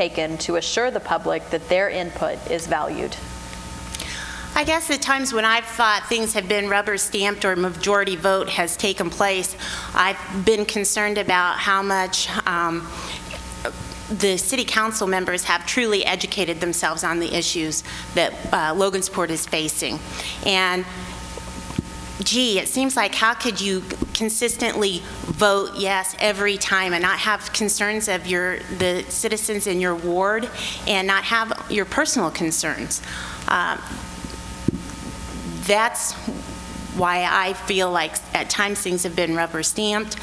taken to assure the public that their input is valued? I guess the times when I've thought things have been rubber stamped or majority vote has taken place, I've been concerned about how much the city council members have truly educated themselves on the issues that Logansport is facing. And gee, it seems like how could you consistently vote yes every time and not have concerns of the citizens in your ward and not have your personal concerns? That's why I feel like at times things have been rubber stamped.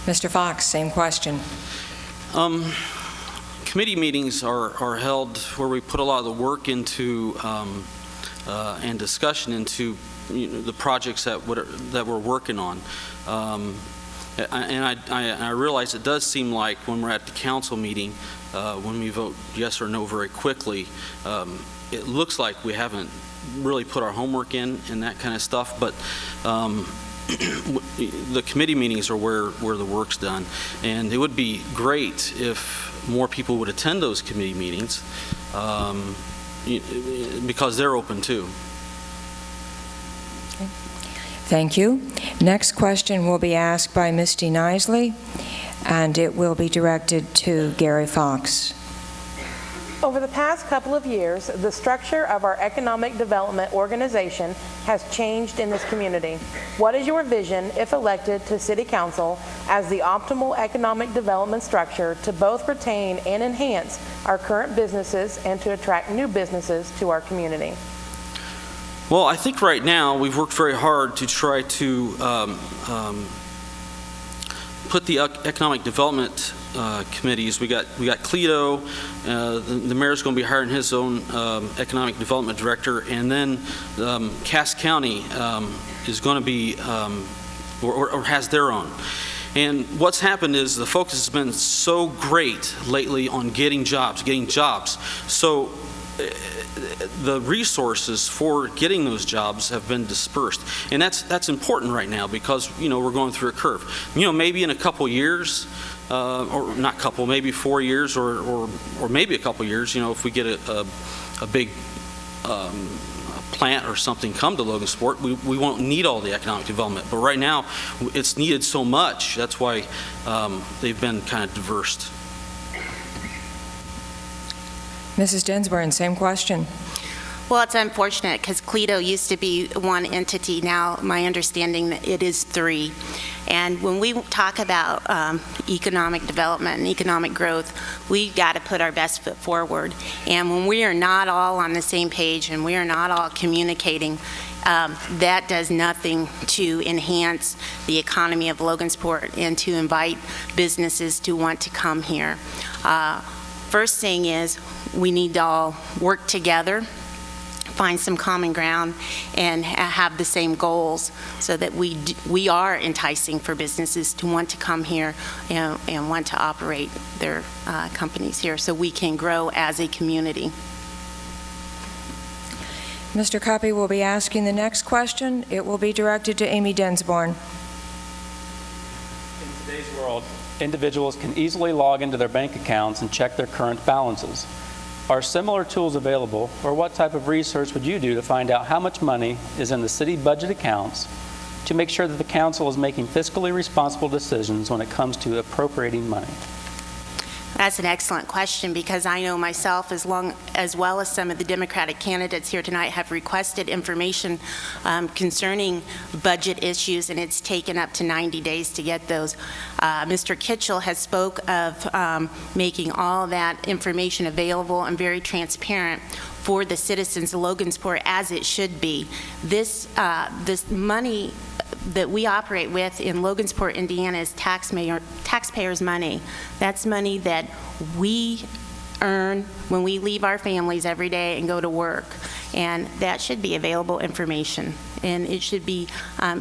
Mr. Fox, same question. Committee meetings are held where we put a lot of the work into and discussion into the projects that we're working on. And I realize it does seem like when we're at the council meeting, when we vote yes or no very quickly, it looks like we haven't really put our homework in and that kind of stuff, but the committee meetings are where the work's done, and it would be great if more people would attend those committee meetings because they're open too. Okay. Thank you. Next question will be asked by Misty Nisley, and it will be directed to Gary Fox. Over the past couple of years, the structure of our economic development organization has changed in this community. What is your vision, if elected to City Council, as the optimal economic development structure to both retain and enhance our current businesses and to attract new businesses to our community? Well, I think right now we've worked very hard to try to put the economic development committees. We got Cleto. The mayor's going to be hiring his own economic development director, and then Cass County is going to be or has their own. And what's happened is the focus has been so great lately on getting jobs. So the resources for getting those jobs have been dispersed, and that's important right now because we're going through a curve. Maybe in a couple years, or not couple, maybe 4 years, or maybe a couple years. If we get a big plant or something come to Logansport, we won't need all the economic development. But right now, it's needed so much. That's why they've been kind of diverse. Mrs. Dinsburn, same question. Well, it's unfortunate because Cleto used to be one entity. Now, my understanding that it is 3. And when we talk about economic development and economic growth, we've got to put our best foot forward. And when we are not all on the same page and we are not all communicating, that does nothing to enhance the economy of Logansport and to invite businesses to want to come here. First thing is we need to all work together, find some common ground, and have the same goals so that we are enticing for businesses to want to come here and want to operate their companies here so we can grow as a community. Mr. Cuppy will be asking the next question. It will be directed to Amy Dinsborn. In today's world, individuals can easily log into their bank accounts and check their current balances. Are similar tools available, or what type of research would you do to find out how much money is in the city budget accounts to make sure that the council is making fiscally responsible decisions when it comes to appropriating money? That's an excellent question because I know myself, as well as some of the Democratic candidates here tonight, have requested information concerning budget issues, and it's taken up to 90 days to get those. Mr. Kitchell has spoke of making all that information available and very transparent for the citizens of Logansport, as it should be. This money that we operate with in Logansport, Indiana, is taxpayers' money. That's money that we earn when we leave our families every day and go to work. And that should be available information, and it should be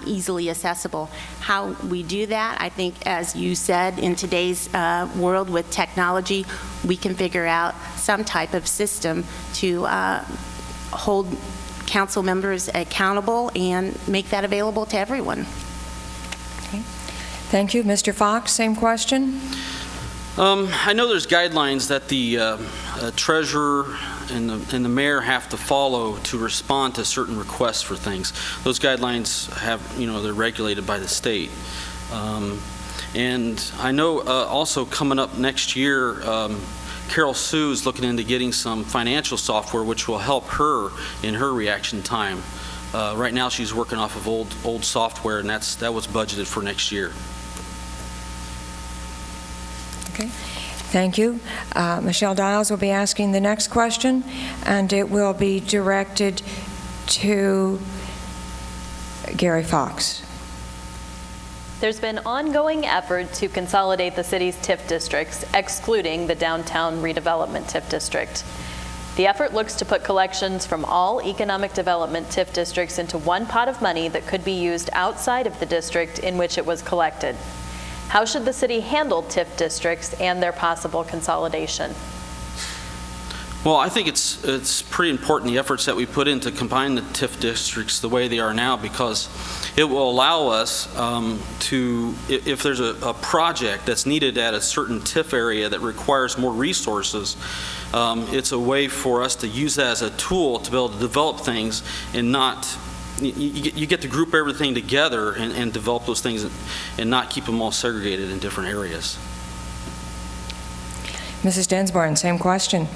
easily accessible. How we do that, I think, as you said, in today's world with technology, we can figure out some type of system to hold council members accountable and make that available to everyone. Okay. Thank you. Mr. Fox, same question? I know there's guidelines that the treasurer and the mayor have to follow to respond to certain requests for things. Those guidelines have, they're regulated by the state. And I know also coming up next year, Carol Sue is looking into getting some financial software which will help her in her reaction time. Right now she's working off of old software, and that was budgeted for next year. Okay. Thank you. Michelle Dials will be asking the next question, and it will be directed to Gary Fox. There's been ongoing effort to consolidate the city's TIF districts, excluding the downtown redevelopment TIF district. The effort looks to put collections from all economic development TIF districts into one pot of money that could be used outside of the district in which it was collected. How should the city handle TIF districts and their possible consolidation? Well, I think it's pretty important, the efforts that we put in to combine the TIF districts the way they are now, because it will allow us to, if there's a project that's needed at a certain TIF area that requires more resources, it's a way for us to use that as a tool to be able to develop things and not, you get to group everything together and develop those things and not keep them all segregated in different areas. Mrs. Densborn, same question.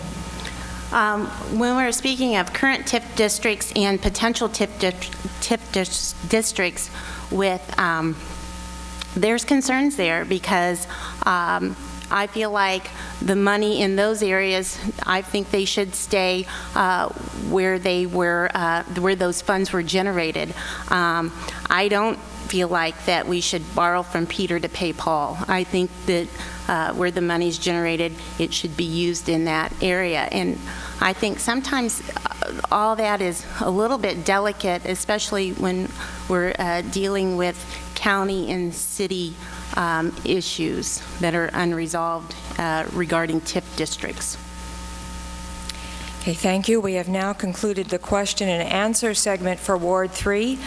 When we're speaking of current TIF districts and potential TIF districts there's concerns there, because I feel like the money in those areas, I think they should stay where they were, where those funds were generated. I don't feel like that we should borrow from Peter to pay Paul. I think that where the money's generated, it should be used in that area. And I think sometimes all that is a little bit delicate, especially when we're dealing with county and city issues that are unresolved regarding TIF districts. Okay, thank you. We have now concluded the question and answer segment for Ward 3.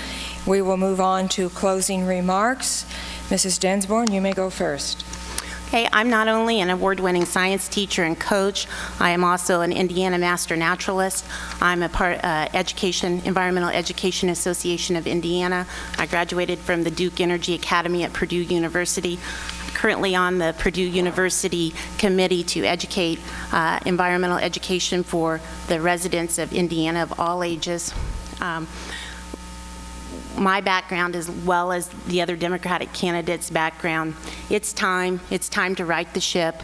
We will move on to closing remarks. Mrs. Densborn, you may go first. Okay, I'm not only an award-winning science teacher and coach, I am also an Indiana Master Naturalist. I'm a part Environmental Education Association of Indiana. I graduated from the Duke Energy Academy at Purdue University. I'm currently on the Purdue University committee to educate environmental education for the residents of Indiana of all ages. My background, as well as the other Democratic candidates' background, it's time to right the ship.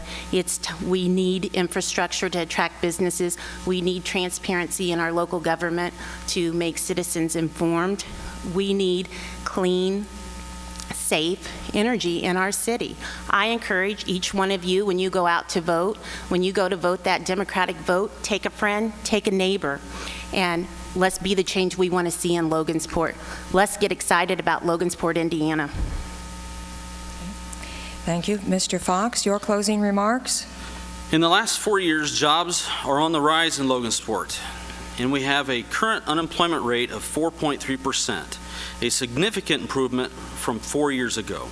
We need infrastructure to attract businesses. We need transparency in our local government to make citizens informed. We need clean, safe energy in our city. I encourage each one of you, when you go out to vote, when you go to vote that Democratic vote, take a friend, take a neighbor, and let's be the change we want to see in Logansport. Let's get excited about Logansport, Indiana. Thank you. Mr. Fox, your closing remarks? In the last 4 years, jobs are on the rise in Logansport, and we have a current unemployment rate of 4.3%, a significant improvement from 4 years ago.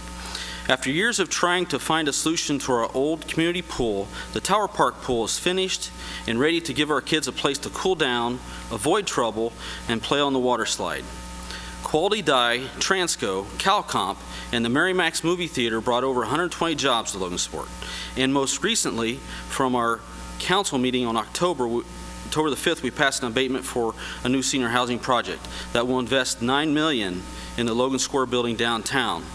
After years of trying to find a solution to our old community pool, the Tower Park pool is finished and ready to give our kids a place to cool down, avoid trouble, and play on the water slide. Quality Dye, Transco, CalComp, and the Merrimax Movie Theater brought over 120 jobs to Logansport. And most recently, from our council meeting on October the 5th, we passed an abatement for a new senior housing project that will invest $9 million in the Logan Square building downtown,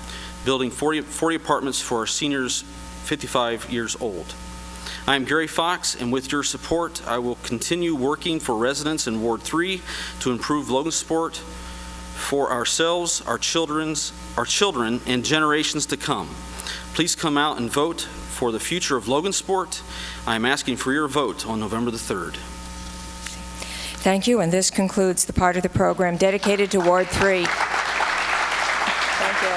building 40 apartments for our seniors 55 years old. I am Gary Fox, and with your support, I will continue working for residents in Ward 3 to improve Logansport for ourselves, our children, and generations to come. Please come out and vote for the future of Logansport. I am asking for your vote on November the 3rd. Thank you, and this concludes the part of the program dedicated to Ward 3. Thank you.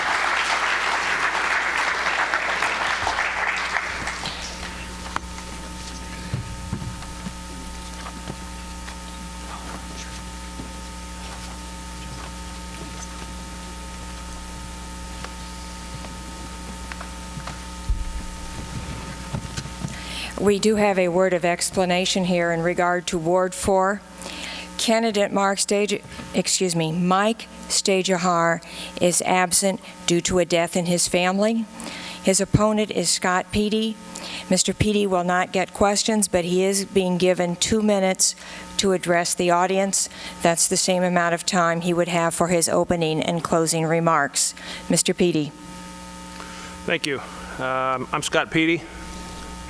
We do have a word of explanation here in regard to Ward 4. Candidate Mike Stajahar is absent due to a death in his family. His opponent is Scott Peedy. Mr. Peedy will not get questions, but he is being given 2 minutes to address the audience. That's the same amount of time he would have for his opening and closing remarks. Mr. Peedy. Thank you. I'm Scott Peedy.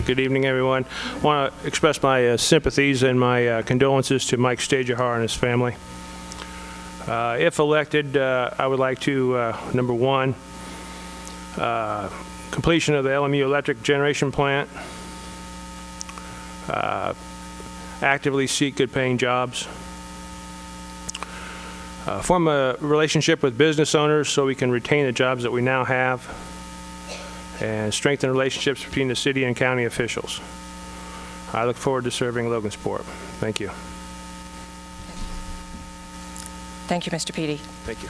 Good evening, everyone. I want to express my sympathies and my condolences to Mike Stajahar and his family. If elected, I would like to, number one, completion of the LMU electric generation plant, actively seek good-paying jobs, form a relationship with business owners so we can retain the jobs that we now have, and strengthen relationships between the city and county officials. I look forward to serving Logansport. Thank you. Thank you, Mr. Peedy. Thank you.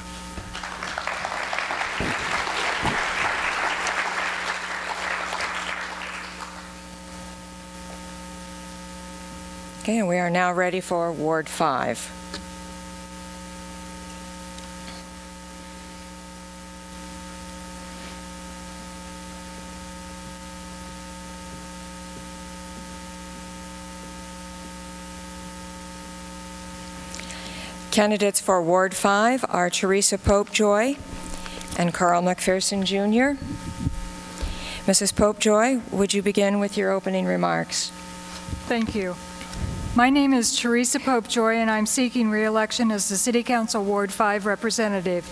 Okay, and we are now ready for Ward 5. Candidates for Ward 5 are Teresa Popejoy and Carl McPherson Jr. Mrs. Popejoy, would you begin with your opening remarks? Thank you. My name is Teresa Popejoy, and I'm seeking re-election as the City Council Ward 5 representative.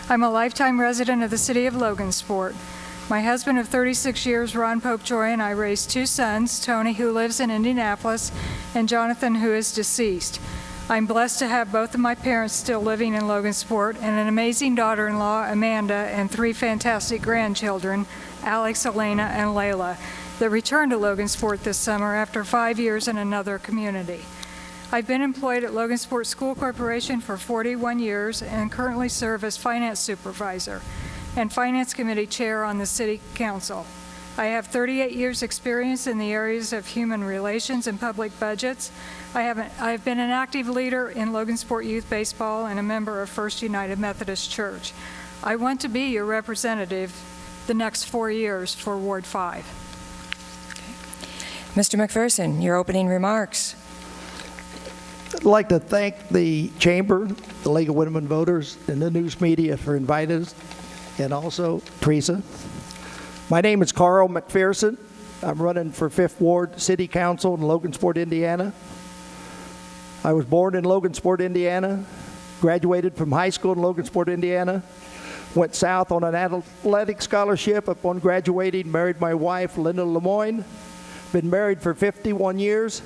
I'm a lifetime resident of the city of Logansport. My husband of 36 years, Ron Popejoy, and I raised 2 sons, Tony, who lives in Indianapolis, and Jonathan, who is deceased. I'm blessed to have both of my parents still living in Logansport and an amazing daughter-in-law, Amanda, and 3 fantastic grandchildren, Alex, Elena, and Layla, that returned to Logansport this summer after 5 years in another community. I've been employed at Logansport School Corporation for 41 years and currently serve as finance supervisor and finance committee chair on the city council. I have 38 years experience in the areas of human relations and public budgets. I've been an active leader in Logansport Youth Baseball and a member of First United Methodist Church. I want to be your representative the next 4 years for Ward 5. Mr. McPherson, your opening remarks. I'd like to thank the Chamber, the League of Women Voters, and the news media for inviting us, and also Teresa. My name is Carl McPherson. I'm running for 5th Ward City Council in Logansport, Indiana. I was born in Logansport, Indiana, graduated from high school in Logansport, Indiana, went south on an athletic scholarship. Upon graduating, married my wife, Linda Lemoyne. Been married for 51 years.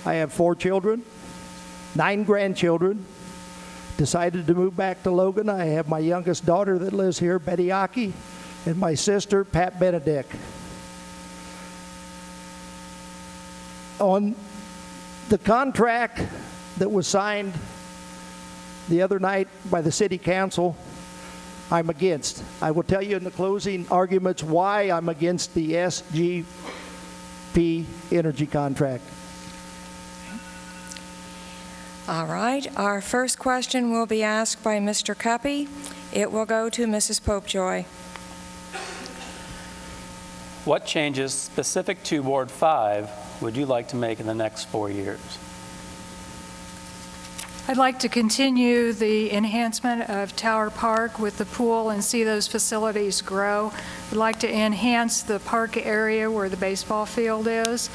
I have 4 children, 9 grandchildren. Decided to move back to Logan. I have my youngest daughter that lives here, Betty Aki, and my sister, Pat Benedict. On the contract that was signed the other night by the City Council, I'm against. I will tell you in the closing arguments why I'm against the SGP energy contract. All right, our first question will be asked by Mr. Cuppy. It will go to Mrs. Popejoy. What changes specific to Ward 5 would you like to make in the next 4 years? I'd like to continue the enhancement of Tower Park with the pool and see those facilities grow. I'd like to enhance the park area where the baseball field is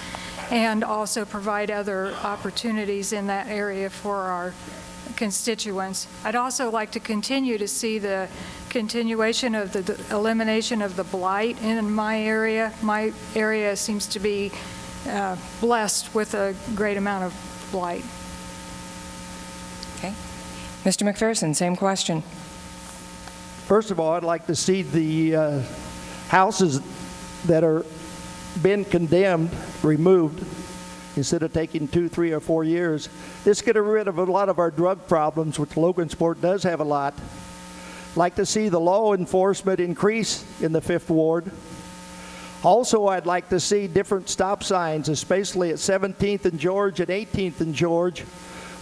and also provide other opportunities in that area for our constituents. I'd also like to continue to see the continuation of the elimination of the blight in my area. My area seems to be blessed with a great amount of blight. Okay. Mr. McPherson, same question. First of all, I'd like to see the houses that are been condemned removed instead of taking 2, 3, or 4 years. This get rid of a lot of our drug problems, which Logansport does have a lot. Like to see the law enforcement increase in the 5th Ward. Also, I'd like to see different stop signs, especially at 17th and George and 18th and George,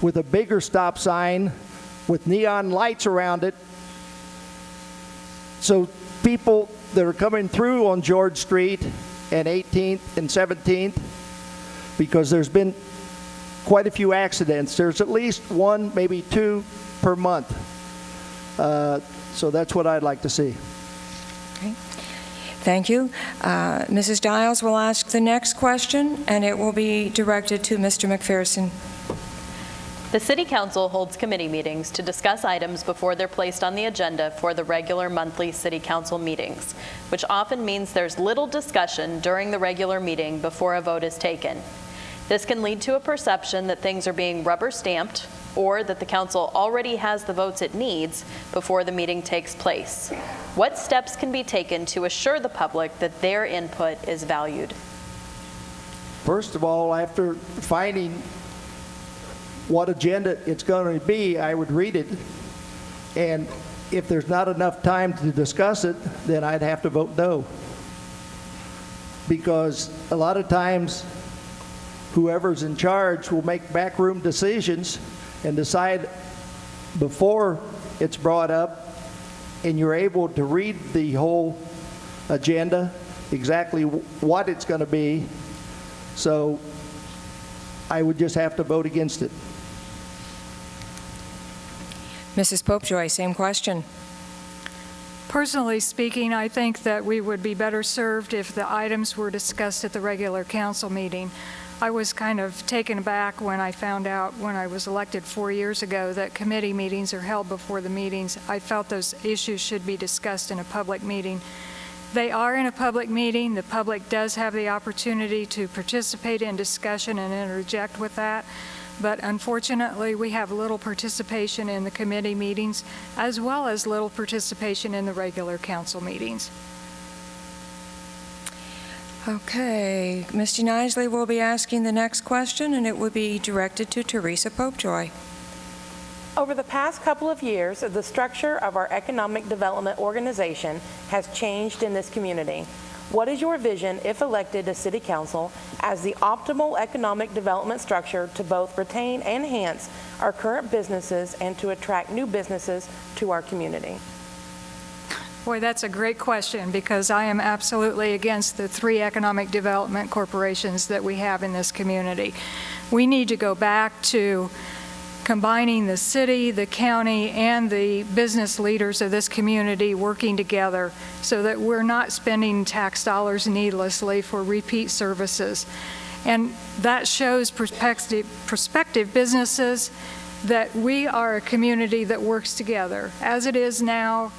with a bigger stop sign with neon lights around it, so people that are coming through on George Street and 18th and 17th, because there's been quite a few accidents. There's at least one, maybe two per month. So that's what I'd like to see. Okay. Thank you. Mrs. Dials will ask the next question, and it will be directed to Mr. McPherson. The City Council holds committee meetings to discuss items before they're placed on the agenda for the regular monthly City Council meetings, which often means there's little discussion during the regular meeting before a vote is taken. This can lead to a perception that things are being rubber stamped or that the council already has the votes it needs before the meeting takes place. What steps can be taken to assure the public that their input is valued? First of all, after finding what agenda it's going to be, I would read it, and if there's not enough time to discuss it, then I'd have to vote no. Because a lot of times, whoever's in charge will make backroom decisions and decide before it's brought up, and you're able to read the whole agenda, exactly what it's going to be. So I would just have to vote against it. Mrs. Popejoy, same question. Personally speaking, I think that we would be better served if the items were discussed at the regular council meeting. I was kind of taken aback when I found out when I was elected 4 years ago that committee meetings are held before the meetings. I felt those issues should be discussed in a public meeting. They are in a public meeting. The public does have the opportunity to participate in discussion and interject with that. But unfortunately, we have little participation in the committee meetings as well as little participation in the regular council meetings. Okay, Misty Nisley will be asking the next question, and it will be directed to Teresa Popejoy. Over the past couple of years, the structure of our economic development organization has changed in this community. What is your vision, if elected to City Council, as the optimal economic development structure to both retain and enhance our current businesses and to attract new businesses to our community? Boy, that's a great question, because I am absolutely against the 3 economic development corporations that we have in this community. We need to go back to combining the city, the county, and the business leaders of this community working together so that we're not spending tax dollars needlessly for repeat services. And that shows prospective businesses that we are a community that works together. As it is now,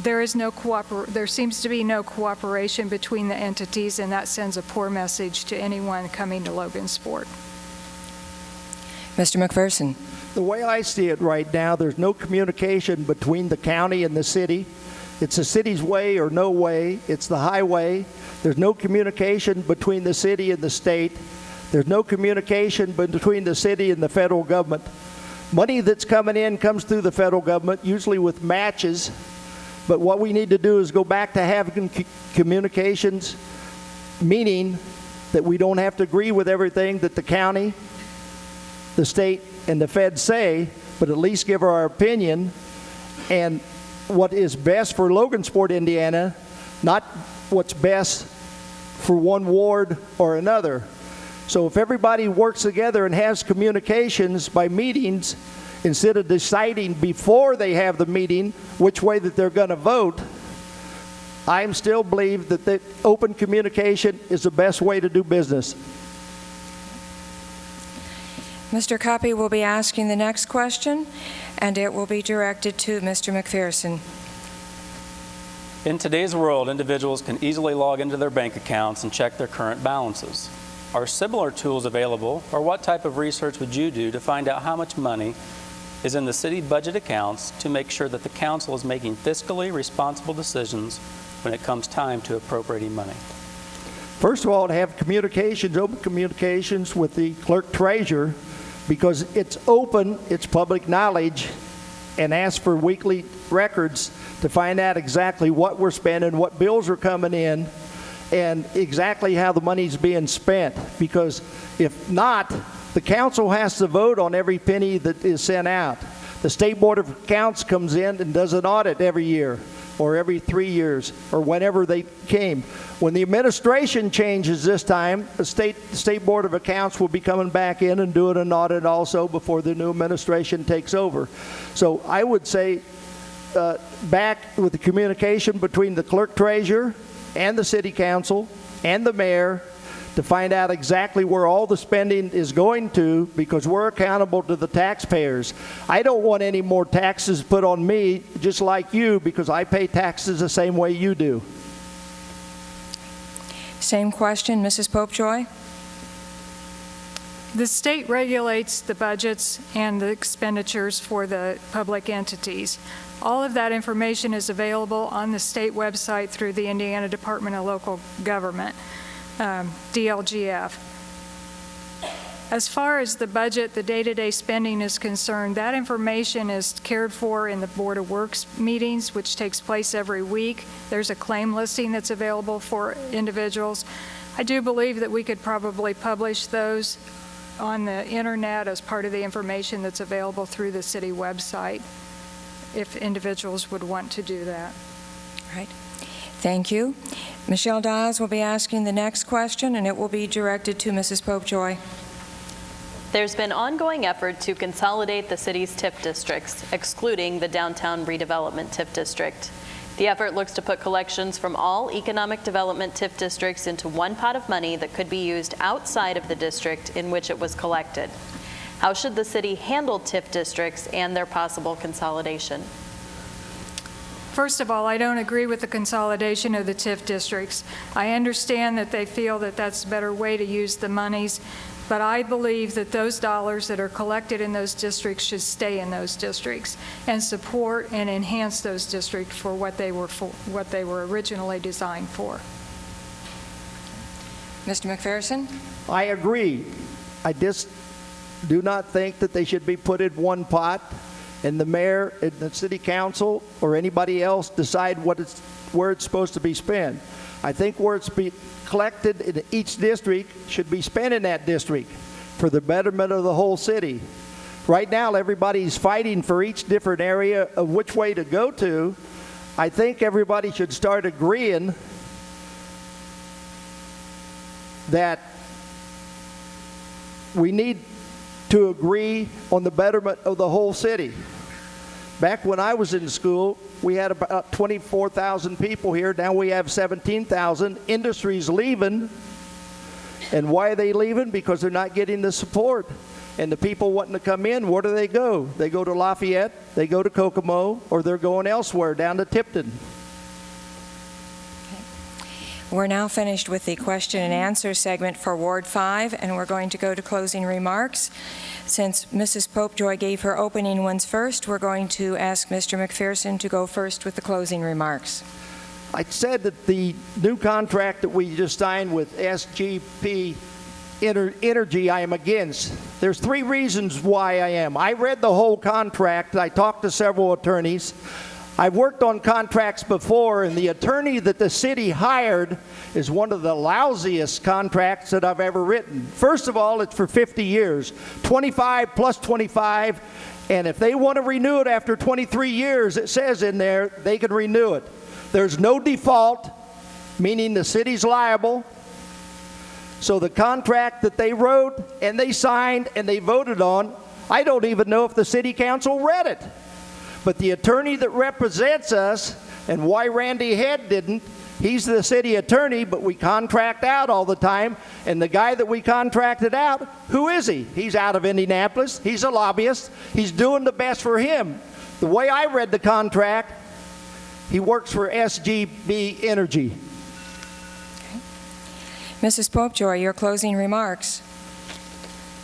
there seems to be no cooperation between the entities, and that sends a poor message to anyone coming to Logansport. Mr. McPherson. The way I see it right now, there's no communication between the county and the city. It's the city's way or no way. It's the highway. There's no communication between the city and the state. There's no communication between the city and the federal government. Money that's coming in comes through the federal government, usually with matches. But what we need to do is go back to having communications, meaning that we don't have to agree with everything that the county, the state, and the feds say, but at least give our opinion and what is best for Logansport, Indiana, not what's best for one ward or another. So if everybody works together and has communications by meetings, instead of deciding before they have the meeting which way that they're going to vote, I still believe that the open communication is the best way to do business. Mr. Coppy will be asking the next question, and it will be directed to Mr. McPherson. In today's world, individuals can easily log into their bank accounts and check their current balances. Are similar tools available, or what type of research would you do to find out how much money is in the city budget accounts to make sure that the council is making fiscally responsible decisions when it comes time to appropriating money? First of all, to have communications, open communications with the Clerk-Treasurer, because it's open, it's public knowledge, and ask for weekly records to find out exactly what we're spending, what bills are coming in, and exactly how the money's being spent, because if not, the council has to vote on every penny that is sent out. The State Board of Accounts comes in and does an audit every year, or every 3 years, or whenever they came. When the administration changes this time, the State Board of Accounts will be coming back in and doing an audit also before the new administration takes over. So I would say back with the communication between the Clerk-Treasurer and the City Council and the Mayor to find out exactly where all the spending is going to, because we're accountable to the taxpayers. I don't want any more taxes put on me, just like you, because I pay taxes the same way you do. Same question, Mrs. Popejoy? The state regulates the budgets and the expenditures for the public entities. All of that information is available on the state website through the Indiana Department of Local Government, DLGF. As far as the budget, the day-to-day spending is concerned, that information is cared for in the Board of Works meetings, which takes place every week. There's a claim listing that's available for individuals. I do believe that we could probably publish those on the internet as part of the information that's available through the city website, if individuals would want to do that. All right. Thank you. Michelle Dials will be asking the next question, and it will be directed to Mrs. Popejoy. There's been ongoing effort to consolidate the city's TIF districts, excluding the downtown redevelopment TIF district. The effort looks to put collections from all economic development TIF districts into one pot of money that could be used outside of the district in which it was collected. How should the city handle TIF districts and their possible consolidation? First of all, I don't agree with the consolidation of the TIF districts. I understand that they feel that that's a better way to use the monies, but I believe that those dollars that are collected in those districts should stay in those districts and support and enhance those districts for what they were originally designed for. Mr. McPherson? I agree. I just do not think that they should be put in one pot, and the mayor and the city council or anybody else decide where it's supposed to be spent. I think where it's be collected in each district should be spent in that district for the betterment of the whole city. Right now, everybody's fighting for each different area of which way to go to. I think everybody should start agreeing that we need to agree on the betterment of the whole city. Back when I was in school, we had about 24,000 people here. Now we have 17,000. Industry's leaving. And why are they leaving? Because they're not getting the support. And the people wanting to come in, where do they go? They go to Lafayette, they go to Kokomo, or they're going elsewhere, down to Tipton. We're now finished with the question and answer segment for Ward 5, and we're going to go to closing remarks. Since Mrs. Popejoy gave her opening ones first, we're going to ask Mr. McPherson to go first with the closing remarks. I said that the new contract that we just signed with SGP Energy, I am against. There's 3 reasons why I am. I read the whole contract. I talked to several attorneys. I've worked on contracts before, and the attorney that the city hired is one of the lousiest contracts that I've ever written. First of all, it's for 50 years, 25 plus 25, and if they want to renew it after 23 years, it says in there, they can renew it. There's no default, meaning the city's liable. So the contract that they wrote and they signed and they voted on, I don't even know if the city council read it. But the attorney that represents us, and why Randy Head didn't, he's the city attorney, but we contract out all the time. And the guy that we contracted out, who is he? He's out of Indianapolis. He's a lobbyist. He's doing the best for him. The way I read the contract, he works for SGB Energy. Okay. Mrs. Popejoy, your closing remarks.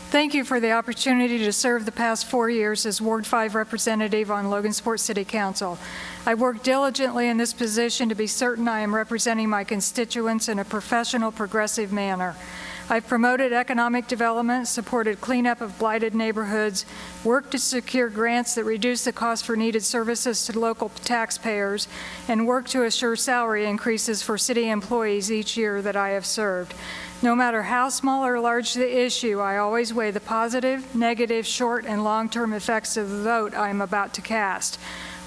Thank you for the opportunity to serve the past 4 years as Ward 5 representative on Logansport City Council. I worked diligently in this position to be certain I am representing my constituents in a professional, progressive manner. I've promoted economic development, supported cleanup of blighted neighborhoods, worked to secure grants that reduce the cost for needed services to local taxpayers, and worked to assure salary increases for city employees each year that I have served. No matter how small or large the issue, I always weigh the positive, negative, short, and long-term effects of the vote I am about to cast.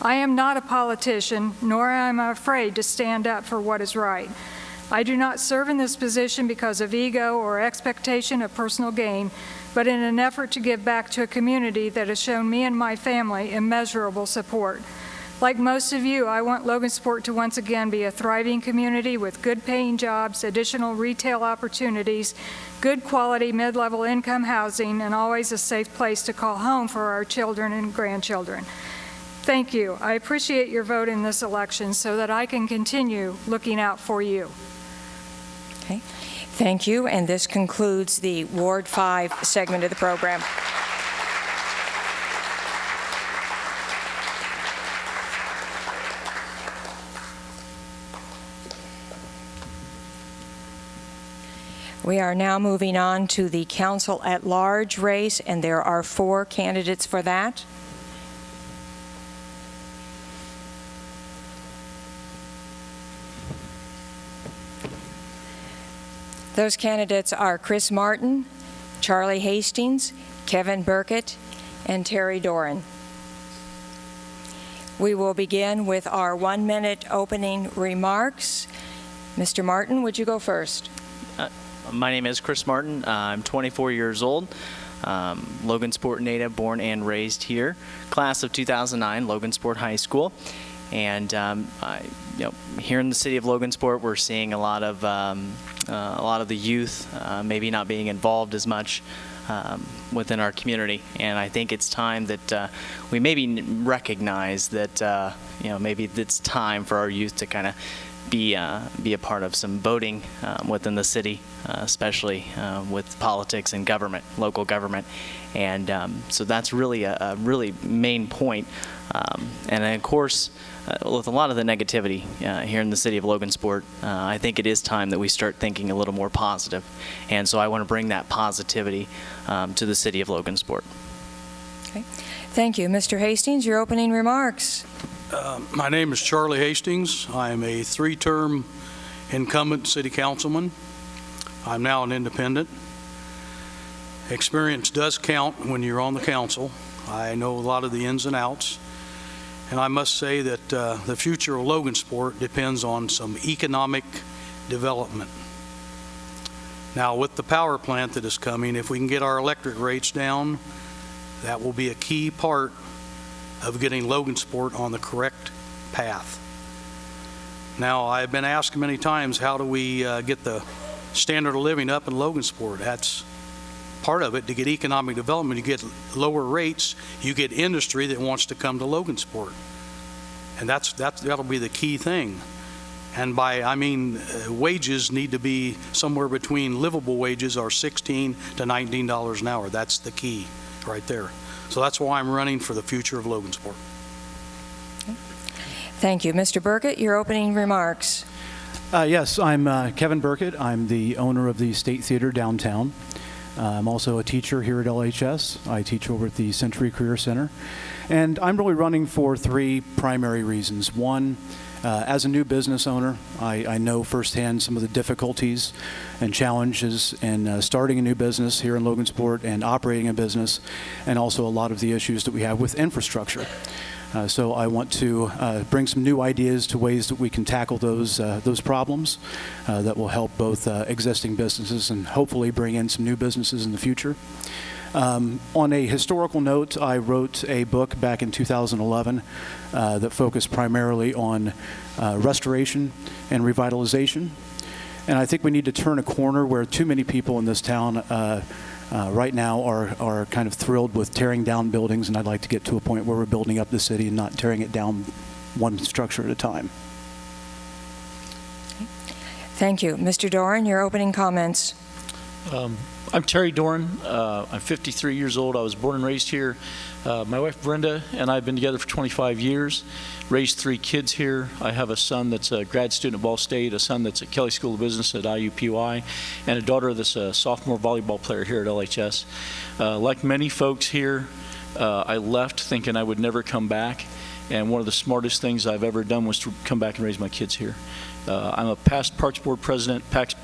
I am not a politician, nor am I afraid to stand up for what is right. I do not serve in this position because of ego or expectation of personal gain, but in an effort to give back to a community that has shown me and my family immeasurable support. Like most of you, I want Logansport to once again be a thriving community with good-paying jobs, additional retail opportunities, good quality mid-level income housing, and always a safe place to call home for our children and grandchildren. Thank you. I appreciate your vote in this election so that I can continue looking out for you. Okay. Thank you, and this concludes the Ward 5 segment of the program. We are now moving on to the Council at Large race, and there are 4 candidates for that. Those candidates are Chris Martin, Charlie Hastings, Kevin Burkett, and Terry Doran. We will begin with our 1-minute opening remarks. Mr. Martin, would you go first? My name is Chris Martin. I'm 24 years old. Logansport native, born and raised here. Class of 2009, Logansport High School. And here in the city of Logansport, we're seeing a lot of the youth maybe not being involved as much within our community. And I think it's time that we maybe recognize that maybe it's time for our youth to kind of be a part of some voting within the city, especially with politics and government, local government. And so that's really a really main point. And of course, with a lot of the negativity here in the city of Logansport, I think it is time that we start thinking a little more positive. And so I want to bring that positivity to the city of Logansport. Okay. Thank you. Mr. Hastings, your opening remarks. My name is Charlie Hastings. I am a 3-term incumbent city councilman. I'm now an independent. Experience does count when you're on the council. I know a lot of the ins and outs. And I must say that the future of Logansport depends on some economic development. Now, with the power plant that is coming, if we can get our electric rates down, that will be a key part of getting Logansport on the correct path. Now, I've been asked many times, how do we get the standard of living up in Logansport? That's part of it. To get economic development, you get lower rates, you get industry that wants to come to Logansport. And that'll be the key thing. And I mean wages need to be somewhere between livable wages are $16 to $19 an hour. That's the key right there. So that's why I'm running for the future of Logansport. Thank you. Mr. Burkett, your opening remarks. Yes, I'm Kevin Burkett. I'm the owner of the State Theater downtown. I'm also a teacher here at LHS. I teach over at the Century Career Center. And I'm really running for 3 primary reasons. One, as a new business owner, I know firsthand some of the difficulties and challenges in starting a new business here in Logansport and operating a business, and also a lot of the issues that we have with infrastructure. So I want to bring some new ideas to ways that we can tackle those problems that will help both existing businesses and hopefully bring in some new businesses in the future. On a historical note, I wrote a book back in 2011 that focused primarily on restoration and revitalization. And I think we need to turn a corner where too many people in this town right now are kind of thrilled with tearing down buildings, and I'd like to get to a point where we're building up the city and not tearing it down one structure at a time. Thank you. Mr. Doran, your opening comments. I'm Terry Doran. I'm 53 years old. I was born and raised here. My wife Brenda and I have been together for 25 years, raised 3 kids here. I have a son that's a grad student at Ball State, a son that's at Kelly School of Business at IUPUI, and a daughter that's a sophomore volleyball player here at LHS. Like many folks here, I left thinking I would never come back, and one of the smartest things I've ever done was to come back and raise my kids here. I'm a past Parks Board president, past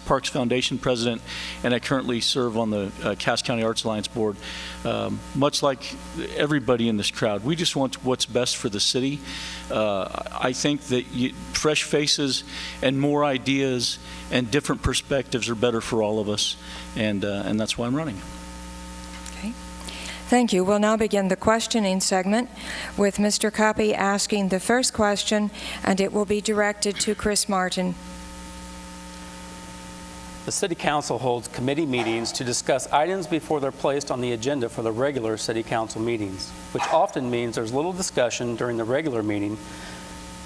Parks Foundation president, and I currently serve on the Cass County Arts Alliance board. Much like everybody in this crowd, we just want what's best for the city. I think that fresh faces and more ideas and different perspectives are better for all of us, and that's why I'm running. Thank you. We'll now begin the questioning segment with Mr. Coppi asking the first question, and it will be directed to Chris Martin. The City Council holds committee meetings to discuss items before they're placed on the agenda for the regular City Council meetings, which often means there's little discussion during the regular meeting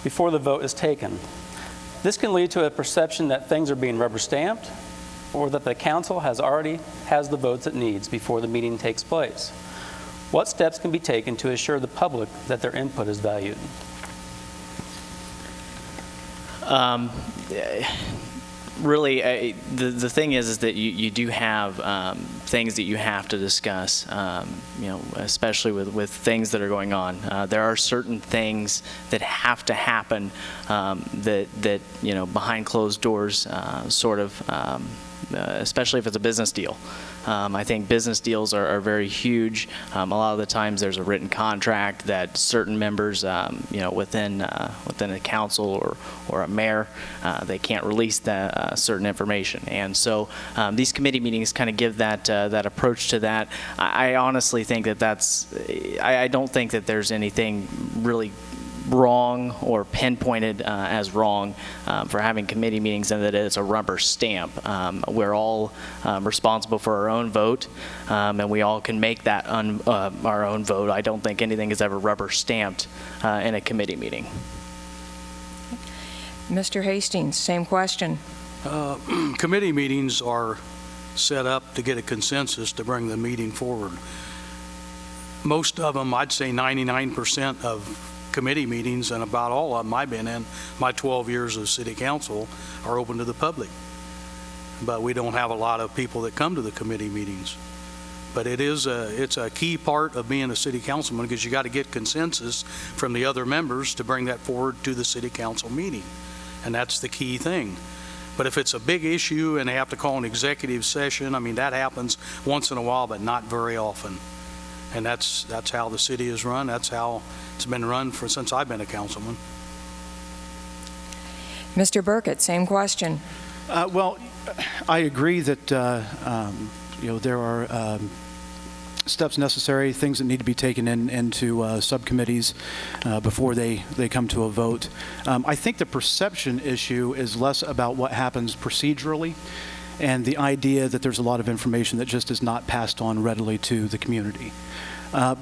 before the vote is taken. This can lead to a perception that things are being rubber stamped or that the council has the votes it needs before the meeting takes place. What steps can be taken to assure the public that their input is valued? Really, the thing is that you do have things that you have to discuss, especially with things that are going on. There are certain things that have to happen that behind closed doors, especially if it's a business deal. I think business deals are very huge. A lot of the times there's a written contract that certain members, within a council or a mayor, they can't release that certain information. And so these committee meetings kind of give that approach to that. I honestly think I don't think that there's anything really wrong or pinpointed as wrong for having committee meetings, and that it's a rubber stamp. We're all responsible for our own vote, and we all can make that our own vote. I don't think anything is ever rubber stamped in a committee meeting. Mr. Hastings, same question. Committee meetings are set up to get a consensus to bring the meeting forward. Most of them, I'd say 99% of committee meetings, and about all of them I've been in my 12 years of city council, are open to the public. But we don't have a lot of people that come to the committee meetings. But it's a key part of being a city councilman, because you got to get consensus from the other members to bring that forward to the city council meeting. And that's the key thing. But if it's a big issue and they have to call an executive session, I mean, that happens once in a while, but not very often. And that's how the city is run. That's how it's been run since I've been a councilman. Mr. Burkett, same question. Well, I agree that there are steps necessary, things that need to be taken into subcommittees before they come to a vote. I think the perception issue is less about what happens procedurally and the idea that there's a lot of information that just is not passed on readily to the community.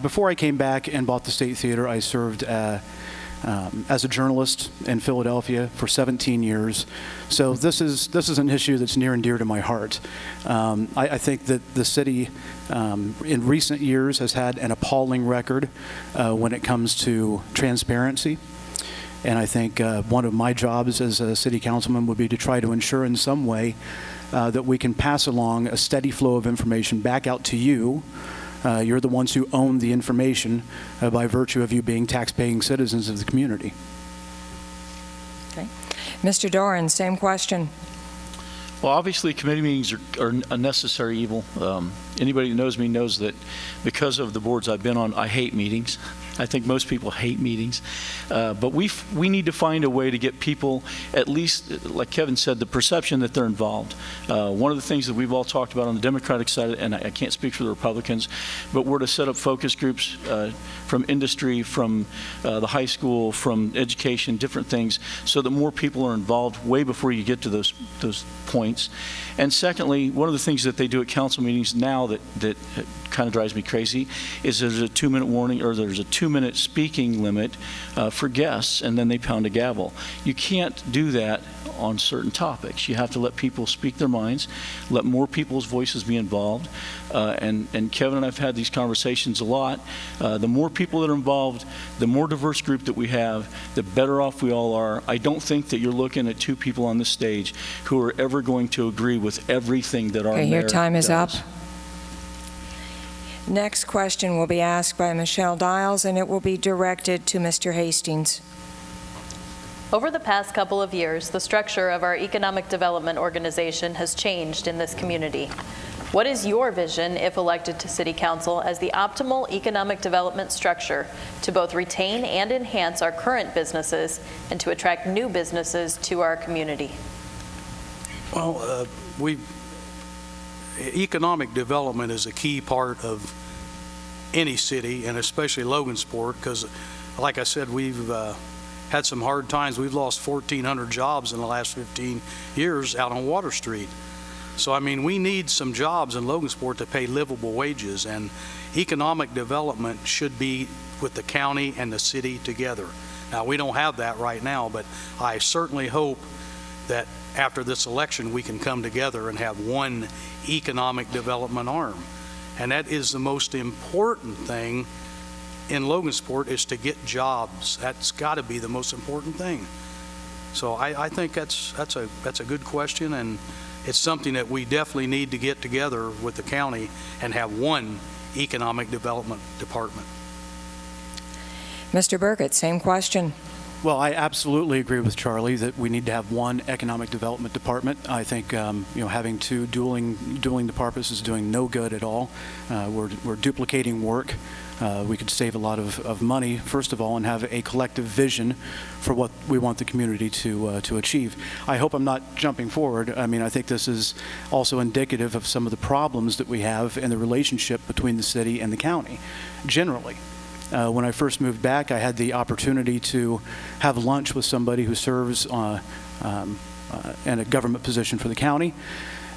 Before I came back and bought the State Theater, I served as a journalist in Philadelphia for 17 years. So this is an issue that's near and dear to my heart. I think that the city in recent years has had an appalling record when it comes to transparency. And I think one of my jobs as a city councilman would be to try to ensure in some way that we can pass along a steady flow of information back out to you. You're the ones who own the information by virtue of you being tax-paying citizens of the community. Okay. Mr. Doran, same question. Well, obviously, committee meetings are a necessary evil. Anybody who knows me knows that because of the boards I've been on, I hate meetings. I think most people hate meetings. But we need to find a way to get people, at least, like Kevin said, the perception that they're involved. One of the things that we've all talked about on the Democratic side, and I can't speak for the Republicans, but we're to set up focus groups from industry, from the high school, from education, different things, so that more people are involved way before you get to those points. And secondly, one of the things that they do at council meetings now that kind of drives me crazy is there's a 2-minute warning, or there's a 2-minute speaking limit for guests, and then they pound a gavel. You can't do that on certain topics. You have to let people speak their minds, let more people's voices be involved. And Kevin and I have had these conversations a lot. The more people that are involved, the more diverse group that we have, the better off we all are. I don't think that you're looking at two people on this stage who are ever going to agree with everything that our mayor Your time is does. up. Next question will be asked by Michelle Dials, and it will be directed to Mr. Hastings. Over the past couple of years, the structure of our economic development organization has changed in this community. What is your vision, if elected to City Council, as the optimal economic development structure to both retain and enhance our current businesses and to attract new businesses to our community? Well, economic development is a key part of any city, and especially Logansport, because, like I said, we've had some hard times. We've lost 1,400 jobs in the last 15 years out on Water Street. So, I mean, we need some jobs in Logansport to pay livable wages, and economic development should be with the county and the city together. Now, we don't have that right now, but I certainly hope that after this election we can come together and have one economic development arm. And that is the most important thing in Logansport, is to get jobs. That's got to be the most important thing. So I think that's a good question, and it's something that we definitely need to get together with the county and have one economic development department. Mr. Burkett, same question. Well, I absolutely agree with Charlie that we need to have one economic development department. I think having two dueling departments is doing no good at all. We're duplicating work. We could save a lot of money, first of all, and have a collective vision for what we want the community to achieve. I hope I'm not jumping forward. I mean, I think this is also indicative of some of the problems that we have in the relationship between the city and the county, generally. When I first moved back, I had the opportunity to have lunch with somebody who serves in a government position for the county.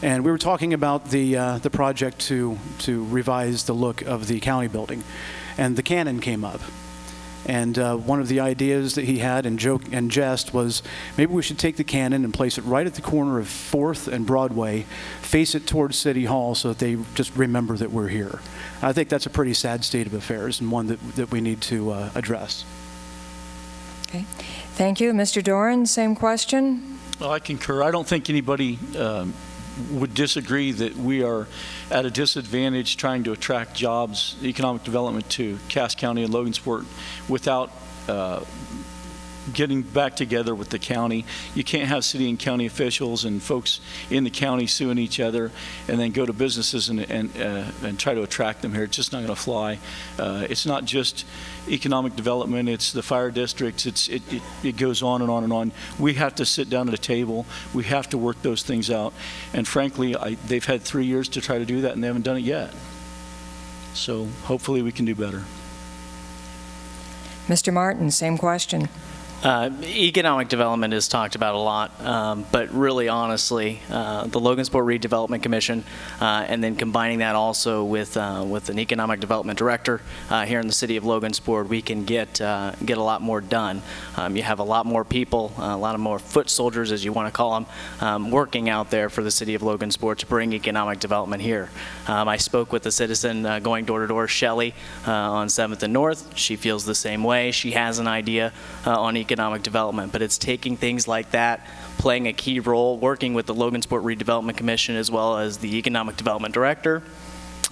And we were talking about the project to revise the look of the county building. And the cannon came up. And one of the ideas that he had in joke and jest was, maybe we should take the cannon and place it right at the corner of 4th and Broadway, face it towards City Hall so that they just remember that we're here. I think that's a pretty sad state of affairs, and one that we need to address. Okay. Thank you. Mr. Doran, same question. Well, I concur. I don't think anybody would disagree that we are at a disadvantage trying to attract jobs, economic development to Cass County and Logansport without getting back together with the county. You can't have city and county officials and folks in the county suing each other and then go to businesses and try to attract them here. It's just not going to fly. It's not just economic development, it's the fire districts, it goes on and on and on. We have to sit down at a table. We have to work those things out. And frankly, they've had 3 years to try to do that, and they haven't done it yet. So hopefully we can do better. Mr. Martin, same question. Economic development is talked about a lot, but really honestly, the Logansport Redevelopment Commission, and then combining that also with an economic development director here in the city of Logansport, we can get a lot more done. You have a lot more people, a lot of more foot soldiers, as you want to call them, working out there for the city of Logansport to bring economic development here. I spoke with a citizen going door to door, Shelley, on 7th and North. She feels the same way. She has an idea on economic development, but it's taking things like that, playing a key role, working with the Logansport Redevelopment Commission as well as the Economic Development Director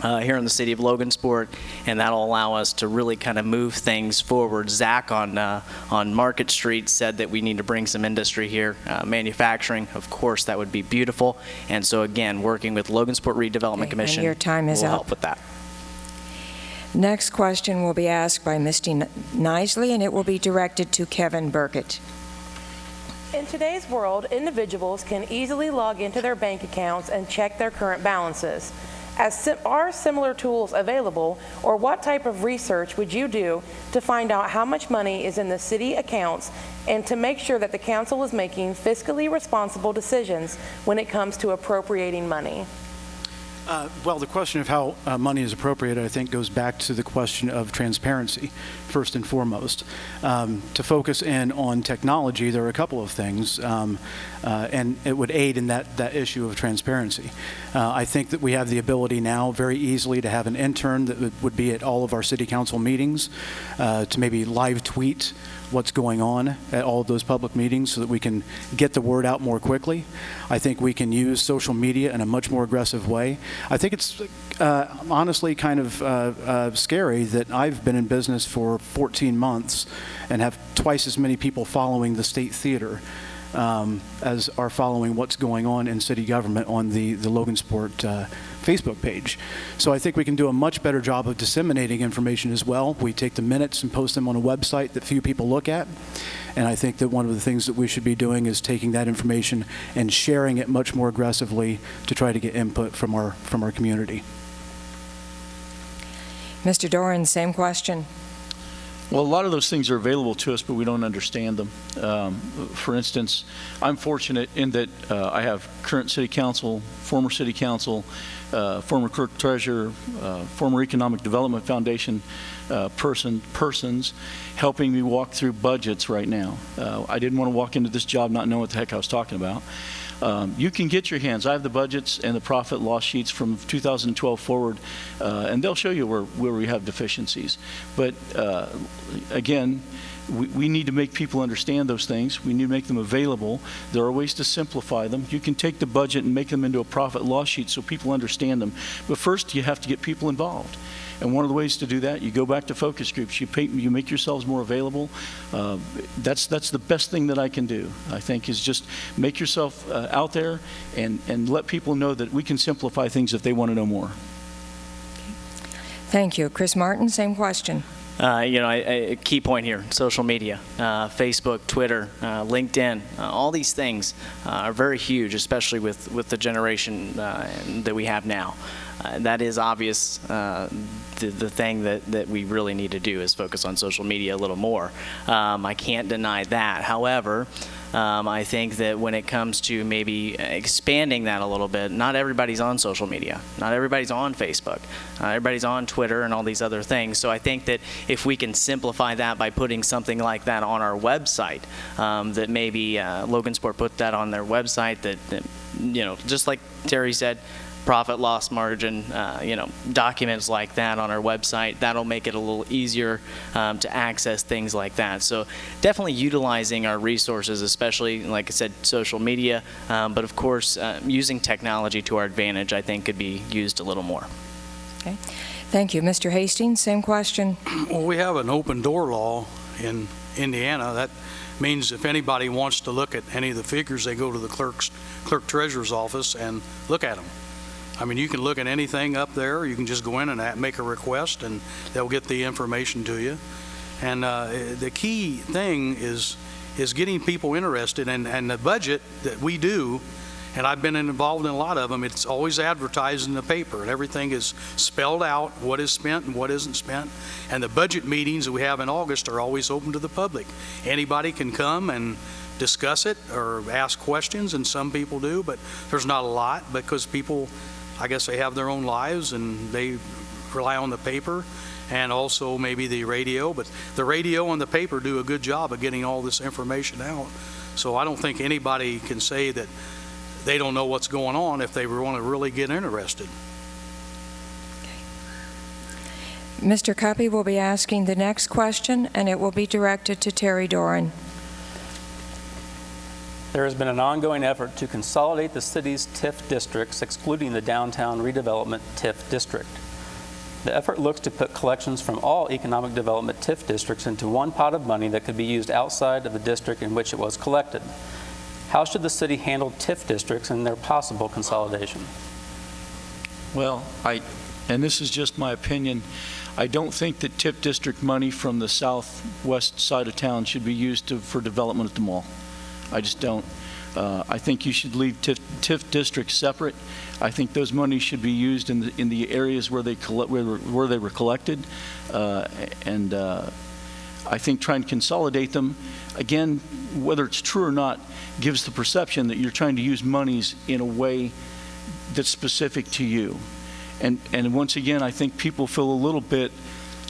here in the city of Logansport, and that'll allow us to really kind of move things forward. Zach on Market Street said that we need to bring some industry here, manufacturing. Of course, that would be beautiful. And so again, working with Logansport Redevelopment Commission, your time is will up. help with that. Next question will be asked by Misty Nisley, and it will be directed to Kevin Burkett. In today's world, individuals can easily log into their bank accounts and check their current balances. Are similar tools available, or what type of research would you do to find out how much money is in the city accounts and to make sure that the council is making fiscally responsible decisions when it comes to appropriating money? Well, the question of how money is appropriated, I think, goes back to the question of transparency, first and foremost. To focus in on technology, there are a couple of things, and it would aid in that issue of transparency. I think that we have the ability now very easily to have an intern that would be at all of our city council meetings, to maybe live tweet what's going on at all of those public meetings so that we can get the word out more quickly. I think we can use social media in a much more aggressive way. I think it's honestly kind of scary that I've been in business for 14 months and have twice as many people following the State Theater as are following what's going on in city government on the Logansport Facebook page. So I think we can do a much better job of disseminating information as well. We take the minutes and post them on a website that few people look at. And I think that one of the things that we should be doing is taking that information and sharing it much more aggressively to try to get input from our community. Mr. Doran, same question. Well, a lot of those things are available to us, but we don't understand them. For instance, I'm fortunate in that I have current city council, former city council, former Clerk-Treasurer, former Economic Development Foundation persons helping me walk through budgets right now. I didn't want to walk into this job not knowing what the heck I was talking about. You can get your hands. I have the budgets and the profit loss sheets from 2012 forward, and they'll show you where we have deficiencies. But again, we need to make people understand those things. We need to make them available. There are ways to simplify them. You can take the budget and make them into a profit loss sheet so people understand them. But first, you have to get people involved. And one of the ways to do that, you go back to focus groups. You make yourselves more available. That's the best thing that I can do, I think, is just make yourself out there and let people know that we can simplify things if they want to know more. Thank you. Chris Martin, same question. A key point here, social media, Facebook, Twitter, LinkedIn, all these things are very huge, especially with the generation that we have now. That is obvious. The thing that we really need to do is focus on social media a little more. I can't deny that. However, I think that when it comes to maybe expanding that a little bit, not everybody's on social media. Not everybody's on Facebook. Not everybody's on Twitter and all these other things. So I think that if we can simplify that by putting something like that on our website, that maybe Logansport put that on their website, that just like Terry said, profit loss margin, documents like that on our website. That'll make it a little easier to access things like that. So definitely utilizing our resources, especially, like I said, social media, but of course, using technology to our advantage, I think could be used a little more. Okay. Thank you. Mr. Hastings, same question. Well, we have an open door law in Indiana. That means if anybody wants to look at any of the figures, they go to the Clerk-Treasurer's office and look at them. I mean, you can look at anything up there. You can just go in and make a request, and they'll get the information to you. And the key thing is getting people interested. And the budget that we do, and I've been involved in a lot of them, it's always advertised in the paper, and everything is spelled out, what is spent and what isn't spent. And the budget meetings that we have in August are always open to the public. Anybody can come and discuss it or ask questions, and some people do, but there's not a lot because people, I guess, they have their own lives and they rely on the paper and also maybe the radio, but the radio and the paper do a good job of getting all this information out. So I don't think anybody can say that they don't know what's going on if they want to really get interested. Mr. Cuppy will be asking the next question, and it will be directed to Terry Doran. There has been an ongoing effort to consolidate the city's TIF districts, excluding the downtown redevelopment TIF district. The effort looks to put collections from all economic development TIF districts into one pot of money that could be used outside of the district in which it was collected. How should the city handle TIF districts and their possible consolidation? Well, and this is just my opinion, I don't think that TIF district money from the southwest side of town should be used for development at the mall. I just don't. I think you should leave TIF districts separate. I think those monies should be used in the areas where they were collected, and I think trying to consolidate them, again, whether it's true or not, gives the perception that you're trying to use monies in a way that's specific to you. And once again, I think people feel a little bit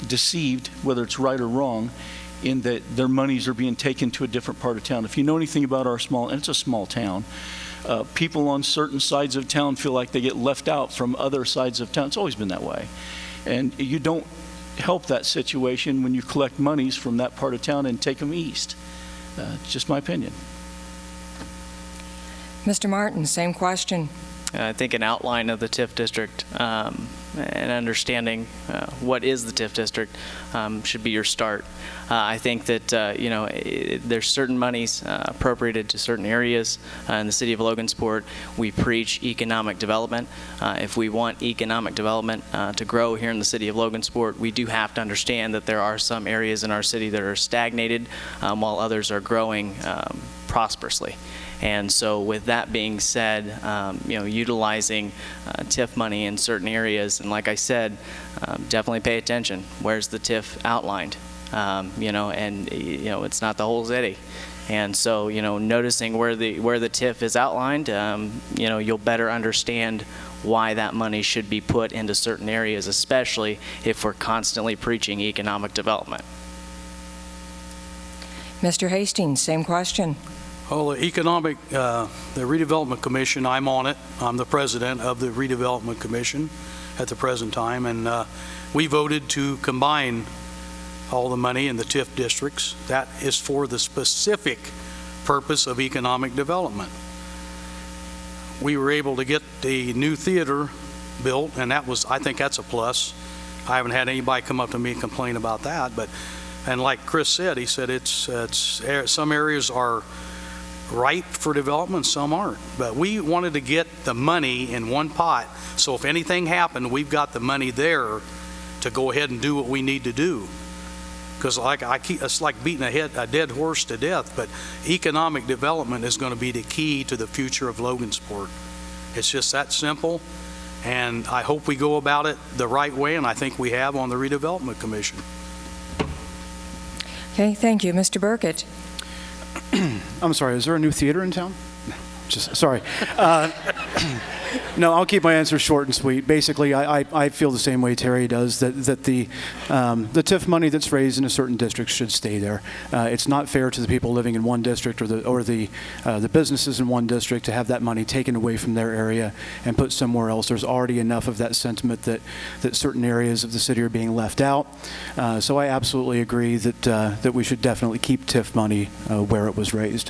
deceived, whether it's right or wrong, in that their monies are being taken to a different part of town. If you know anything about our small, and it's a small town, people on certain sides of town feel like they get left out from other sides of town. It's always been that way. And you don't help that situation when you collect monies from that part of town and take them east. Just my opinion. Mr. Martin, same question. I think an outline of the TIF district and understanding what is the TIF district should be your start. I think that there's certain monies appropriated to certain areas in the city of Logansport. We preach economic development. If we want economic development to grow here in the city of Logansport, we do have to understand that there are some areas in our city that are stagnated while others are growing prosperously. And so with that being said, utilizing TIF money in certain areas, and like I said, definitely pay attention. Where's the TIF outlined? It's not the whole city. And so, noticing where the TIF is outlined, you'll better understand why that money should be put into certain areas, especially if we're constantly preaching economic development. Mr. Hastings, same question. Well, the Redevelopment Commission, I'm on it. I'm the president of the Redevelopment Commission at the present time, and we voted to combine all the money in the TIF districts. That is for the specific purpose of economic development. We were able to get the new theater built, and I think that's a plus. I haven't had anybody come up to me and complain about that, and like Chris said, he said some areas are ripe for development, some aren't. But we wanted to get the money in one pot, so if anything happened, we've got the money there to go ahead and do what we need to do. Because it's like beating a dead horse to death, but economic development is going to be the key to the future of Logansport. It's just that simple, and I hope we go about it the right way, and I think we have on the Redevelopment Commission. Okay, thank you. Mr. Burkett. I'm sorry, is there a new theater in town? Sorry. No, I'll keep my answer short and sweet. Basically, I feel the same way Terry does, that the TIF money that's raised in a certain district should stay there. It's not fair to the people living in one district or the businesses in one district to have that money taken away from their area and put somewhere else. There's already enough of that sentiment that certain areas of the city are being left out. So I absolutely agree that we should definitely keep TIF money where it was raised.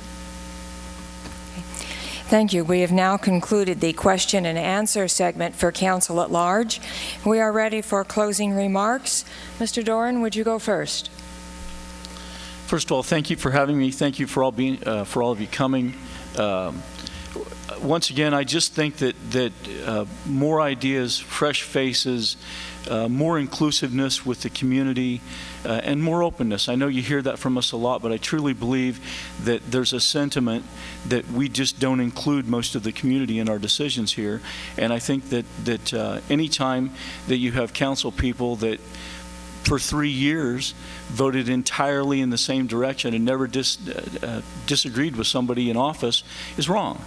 Thank you. We have now concluded the question and answer segment for Council at Large. We are ready for closing remarks. Mr. Doran, would you go first? First of all, thank you for having me. Thank you for all of you coming. Once again, I just think that more ideas, fresh faces, more inclusiveness with the community, and more openness. I know you hear that from us a lot, but I truly believe that there's a sentiment that we just don't include most of the community in our decisions here. And I think that any time that you have council people that for 3 years voted entirely in the same direction and never disagreed with somebody in office is wrong.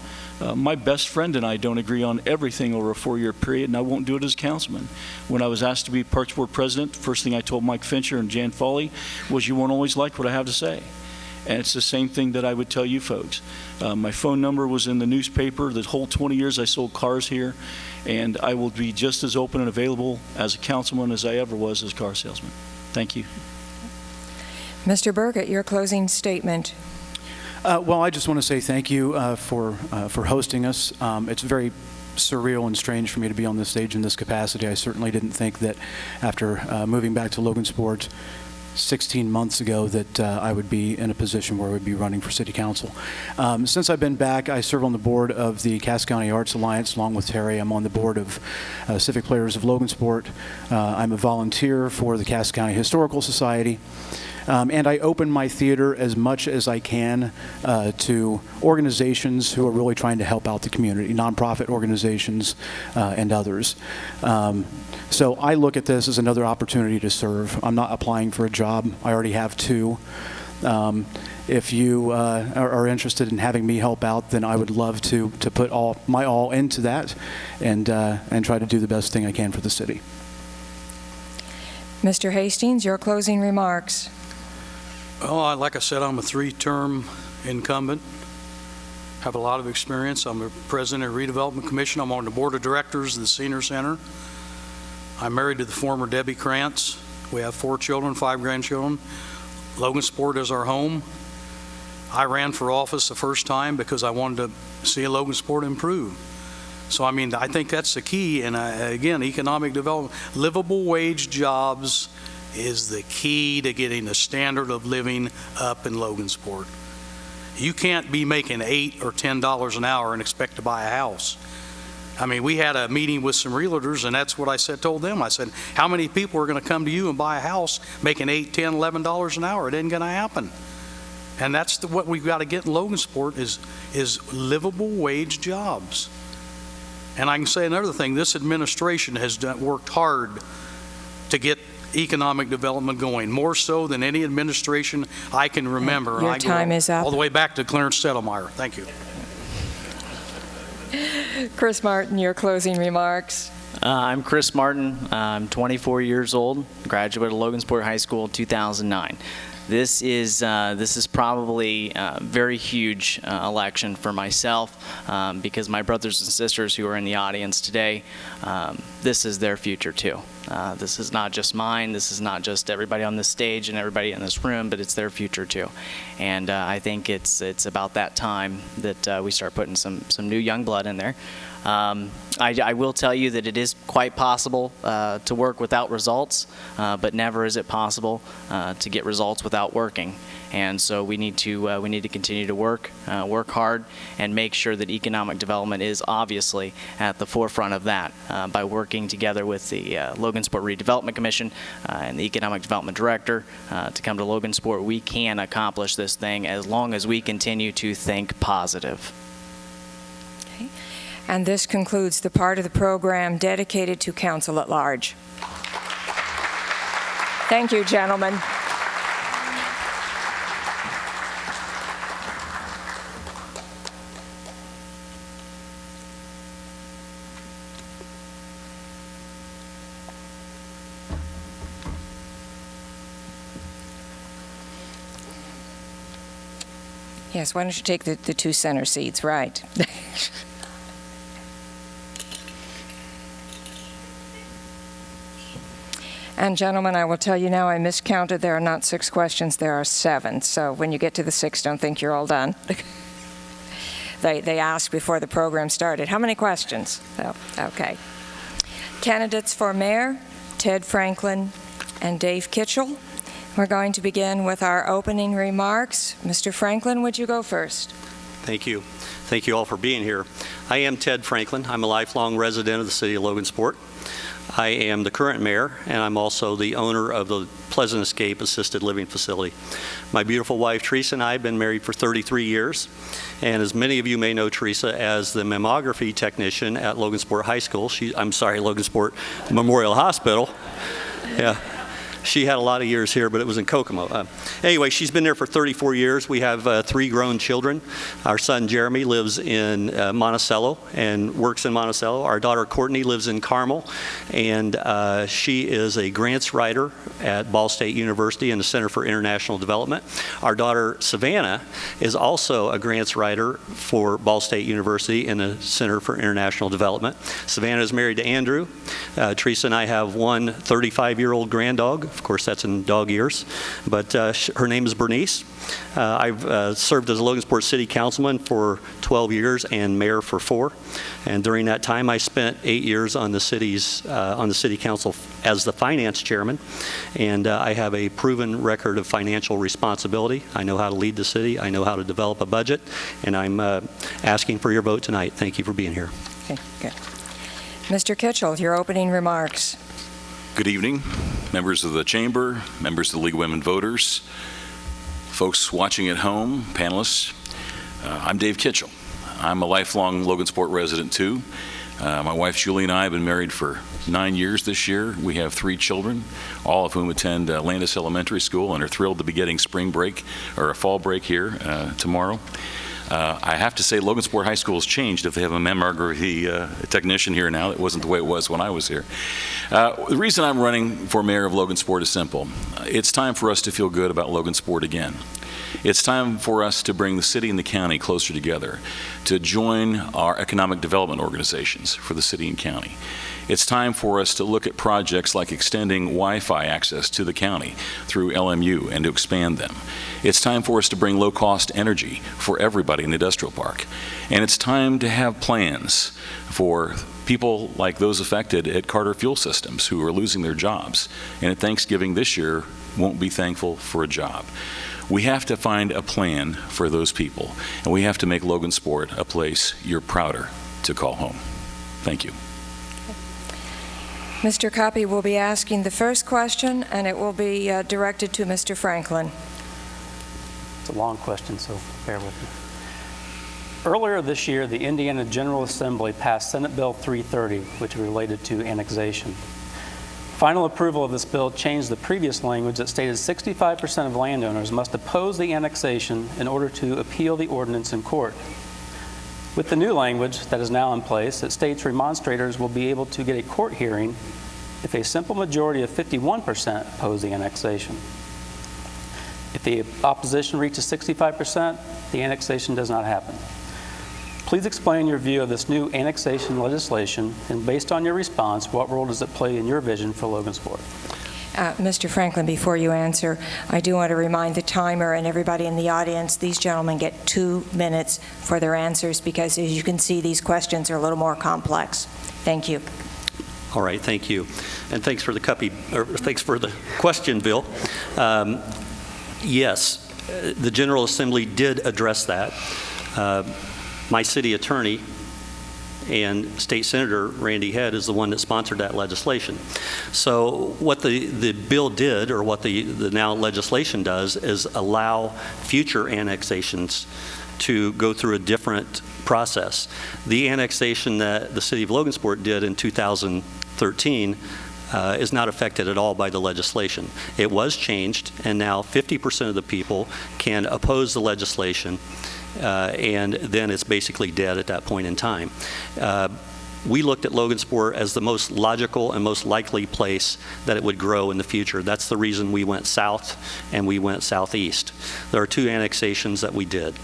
My best friend and I don't agree on everything over a 4-year period, and I won't do it as councilman. When I was asked to be Parks Board president, the first thing I told Mike Fincher and Jan Foley was, you won't always like what I have to say. And it's the same thing that I would tell you folks. My phone number was in the newspaper the whole 20 years I sold cars here, and I will be just as open and available as a councilman as I ever was as a car salesman. Thank you. Mr. Burkett, your closing statement. Well, I just want to say thank you for hosting us. It's very surreal and strange for me to be on this stage in this capacity. I certainly didn't think that after moving back to Logansport 16 months ago that I would be in a position where I would be running for City Council. Since I've been back, I serve on the board of the Cass County Arts Alliance along with Terry. I'm on the board of Civic Players of Logansport. I'm a volunteer for the Cass County Historical Society. And I open my theater as much as I can to organizations who are really trying to help out the community, nonprofit organizations and others. So I look at this as another opportunity to serve. I'm not applying for a job. I already have 2. If you are interested in having me help out, then I would love to put my all into that and try to do the best thing I can for the city. Mr. Hastings, your closing remarks. Well, like I said, I'm a 3-term incumbent. Have a lot of experience. I'm the president of the Redevelopment Commission. I'm on the board of directors of the Senior Center. I'm married to the former Debbie Krantz. We have 4 children, 5 grandchildren. Logansport is our home. I ran for office the first time because I wanted to see Logansport improve. So, I mean, I think that's the key. And again, economic development, livable wage jobs is the key to getting the standard of living up in Logansport. You can't be making $8 or $10 an hour and expect to buy a house. I mean, we had a meeting with some realtors, and that's what I told them. I said, how many people are going to come to you and buy a house making $8, $10, $11 an hour? It ain't going to happen. And that's what we've got to get in Logansport is livable wage jobs. And I can say another thing, this administration has worked hard to get economic development going, more so than any administration I can remember. Your time is up. All the way back to Clarence Settlemyre. Thank you. Chris Martin, your closing remarks. I'm Chris Martin. I'm 24 years old, graduate of Logansport High School in 2009. This is probably a very huge election for myself because my brothers and sisters who are in the audience today, this is their future too. This is not just mine, this is not just everybody on this stage and everybody in this room, but it's their future too. And I think it's about that time that we start putting some new young blood in there. I will tell you that it is quite possible to work without results, but never is it possible to get results without working. And so we need to continue to work hard, and make sure that economic development is obviously at the forefront of that by working together with the Logansport Redevelopment Commission and the Economic Development Director to come to Logansport. We can accomplish this thing as long as we continue to think positive. And this concludes the part of the program dedicated to Council at Large. Thank you, gentlemen. Yes, why don't you take the 2 center seats, right? And gentlemen, I will tell you now, I miscounted. There are not 6 questions, there are 7. So when you get to the 6, don't think you're all done. They asked before the program started, how many questions? Oh, okay. Candidates for mayor, Ted Franklin and Dave Kitchell. We're going to begin with our opening remarks. Mr. Franklin, would you go first? Thank you. Thank you all for being here. I am Ted Franklin. I'm a lifelong resident of the city of Logansport. I am the current mayor, and I'm also the owner of the Pleasant Escape Assisted Living Facility. My beautiful wife, Teresa, and I have been married for 33 years. And as many of you may know Teresa as the mammography technician at Logansport High School, Logansport Memorial Hospital. Yeah. She had a lot of years here, but it was in Kokomo. Anyway, she's been there for 34 years. We have 3 grown children. Our son, Jeremy, lives in Monticello and works in Monticello. Our daughter, Courtney, lives in Carmel, and she is a grants writer at Ball State University in the Center for International Development. Our daughter, Savannah, is also a grants writer for Ball State University in the Center for International Development. Savannah is married to Andrew. Teresa and I have one 35-year-old granddog. Of course, that's in dog years, but her name is Bernice. I've served as a Logansport City Councilman for 12 years and mayor for 4. And during that time, I spent 8 years on the City Council as the finance chairman. And I have a proven record of financial responsibility. I know how to lead the city. I know how to develop a budget. And I'm asking for your vote tonight. Thank you for being here. Okay, good. Mr. Kitchell, your opening remarks. Good evening, members of the Chamber, members of the League of Women Voters, folks watching at home, panelists. I'm Dave Kitchell. I'm a lifelong Logansport resident too. My wife Julie and I have been married for 9 years this year. We have 3 children, all of whom attend Landis Elementary School and are thrilled to be getting spring break or a fall break here tomorrow. I have to say Logansport High School has changed if they have a mammography technician here now. It wasn't the way it was when I was here. The reason I'm running for mayor of Logansport is simple. It's time for us to feel good about Logansport again. It's time for us to bring the city and the county closer together, to join our economic development organizations for the city and county. It's time for us to look at projects like extending Wi-Fi access to the county through LMU and to expand them. It's time for us to bring low-cost energy for everybody in the industrial park. And it's time to have plans for people like those affected at Carter Fuel Systems who are losing their jobs and at Thanksgiving this year won't be thankful for a job. We have to find a plan for those people, and we have to make Logansport a place you're prouder to call home. Thank you. Mr. Coppi will be asking the first question, and it will be directed to Mr. Franklin. It's a long question, so bear with me. Earlier this year, the Indiana General Assembly passed Senate Bill 330, which related to annexation. Final approval of this bill changed the previous language that stated 65% of landowners must oppose the annexation in order to appeal the ordinance in court. With the new language that is now in place, it states remonstrators will be able to get a court hearing if a simple majority of 51% oppose the annexation. If the opposition reaches 65%, the annexation does not happen. Please explain your view of this new annexation legislation, and based on your response, what role does it play in your vision for Logansport? Mr. Franklin, before you answer, I do want to remind the timer and everybody in the audience, these gentlemen get 2 minutes for their answers because, as you can see, these questions are a little more complex. Thank you. All right, thank you. And thanks for the thanks for the question, Bill. Yes, the General Assembly did address that. My city attorney and State Senator Randy Head is the one that sponsored that legislation. So what the bill did, or what the now legislation does, is allow future annexations to go through a different process. The annexation that the city of Logansport did in 2013 is not affected at all by the legislation. It was changed, and now 50% of the people can oppose the legislation, and then it's basically dead at that point in time. We looked at Logansport as the most logical and most likely place that it would grow in the future. That's the reason we went south and we went southeast. There are 2 annexations that we did.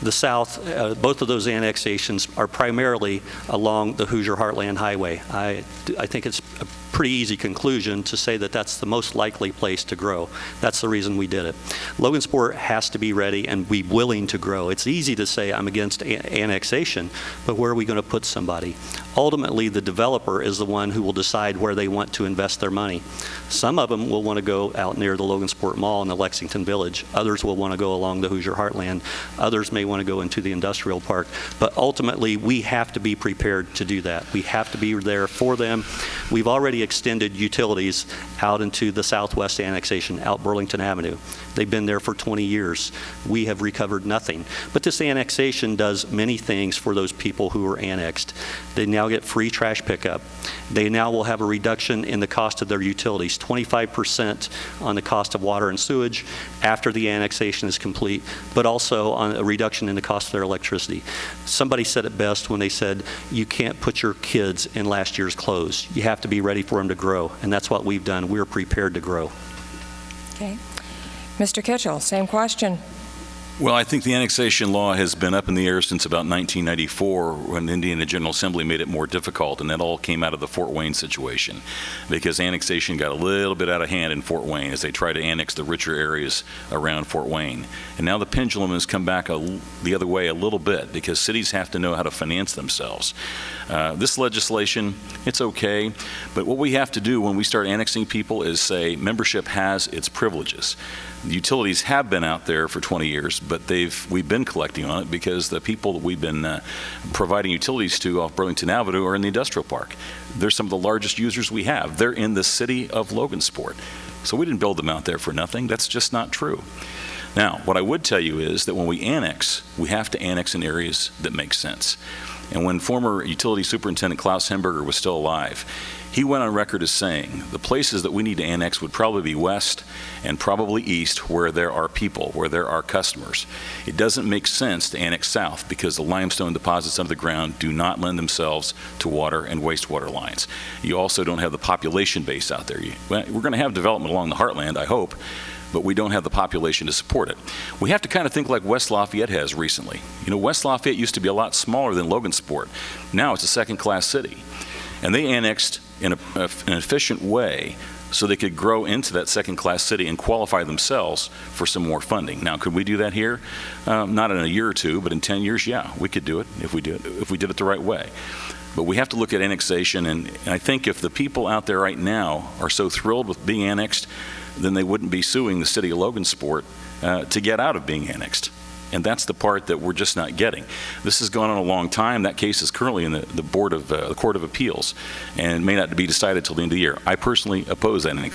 The south, both of those annexations are primarily along the Hoosier Heartland Highway. I think it's a pretty easy conclusion to say that that's the most likely place to grow. That's the reason we did it. Logansport has to be ready and be willing to grow. It's easy to say I'm against annexation, but where are we going to put somebody? Ultimately, the developer is the one who will decide where they want to invest their money. Some of them will want to go out near the Logansport Mall in the Lexington Village. Others will want to go along the Hoosier Heartland. Others may want to go into the industrial park. But ultimately, we have to be prepared to do that. We have to be there for them. We've already extended utilities out into the southwest annexation, out Burlington Avenue. They've been there for 20 years. We have recovered nothing. But this annexation does many things for those people who are annexed. They now get free trash pickup. They now will have a reduction in the cost of their utilities, 25% on the cost of water and sewage after the annexation is complete, but also on a reduction in the cost of their electricity. Somebody said it best when they said, you can't put your kids in last year's clothes. You have to be ready for them to grow, and that's what we've done. We're prepared to grow. Okay. Mr. Kitchell, same question. Well, I think the annexation law has been up in the air since about 1994 when the Indiana General Assembly made it more difficult, and that all came out of the Fort Wayne situation because annexation got a little bit out of hand in Fort Wayne as they tried to annex the richer areas around Fort Wayne. And now the pendulum has come back the other way a little bit because cities have to know how to finance themselves. This legislation, it's okay, but what we have to do when we start annexing people is say membership has its privileges. The utilities have been out there for 20 years, but we've been collecting on it because the people that we've been providing utilities to off Burlington Avenue are in the industrial park. They're some of the largest users we have. They're in the city of Logansport. So we didn't build them out there for nothing. That's just not true. Now, what I would tell you is that when we annex, we have to annex in areas that make sense. And when former utility superintendent Klaus Hemberger was still alive, he went on record as saying the places that we need to annex would probably be west and probably east, where there are people, where there are customers. It doesn't make sense to annex south because the limestone deposits under the ground do not lend themselves to water and wastewater lines. You also don't have the population base out there. We're going to have development along the heartland, I hope, but we don't have the population to support it. We have to kind of think like West Lafayette has recently. You know, West Lafayette used to be a lot smaller than Logansport. Now it's a second-class city. And they annexed in an efficient way so they could grow into that second-class city and qualify themselves for some more funding. Now, could we do that here? Not in a year or two, but in 10 years, yeah, we could do it if we did it the right way. But we have to look at annexation, and I think if the people out there right now are so thrilled with being annexed, then they wouldn't be suing the city of Logansport to get out of being annexed. And that's the part that we're just not getting. This has gone on a long time. That case is currently in the Court of Appeals, and may not be decided till the end of the year. I personally oppose that.